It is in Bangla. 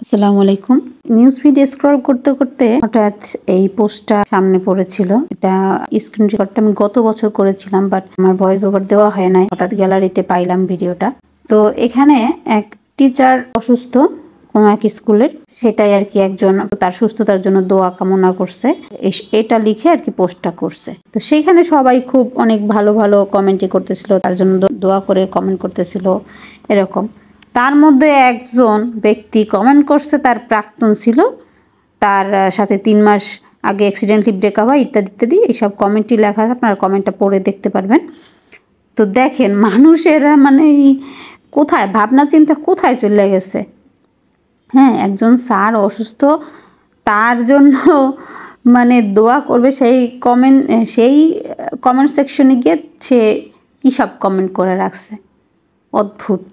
আসসালামু আলাইকুম। নিউজ ফিড স্ক্রল করতে করতে হঠাৎ এই পোস্টটা সামনে পড়েছিল। এটা স্ক্রিন রেকর্ডটা আমি গত বছর করেছিলাম, বাট আমার ভয়েস ওভার দেওয়া হয় নাই। হঠাৎ গ্যালারিতে পাইলাম ভিডিওটা। তো এখানে এক টিচার অসুস্থ কোনো এক স্কুলের, সেটাই আর কি একজন তার সুস্থতার জন্য দোয়া কামনা করছে, এটা লিখে আর কি পোস্টটা করছে। তো সেখানে সবাই খুব অনেক ভালো ভালো কমেন্টই করতেছিল, তার জন্য দোয়া করে কমেন্ট করতেছিল এরকম। তার মধ্যে একজন ব্যক্তি কমেন্ট করছে, তার প্রাক্তন ছিল, তার সাথে 3 মাস আগে অ্যাক্সিডেন্টলি ব্রেকআপ হয় ইত্যাদি ইত্যাদি, এইসব কমেন্টই লেখা আছে, আপনারা কমেন্টটা পড়ে দেখতে পারবেন। তো দেখেন মানুষেরা মানে কোথায় ভাবনা চিন্তা কোথায় চলে গেছে। হ্যাঁ, একজন স্যার অসুস্থ, তার জন্য মানে দোয়া করবে, সেই কমেন্ট সেকশনে গিয়ে সে কী সব কমেন্ট করে রাখছে, অদ্ভুত।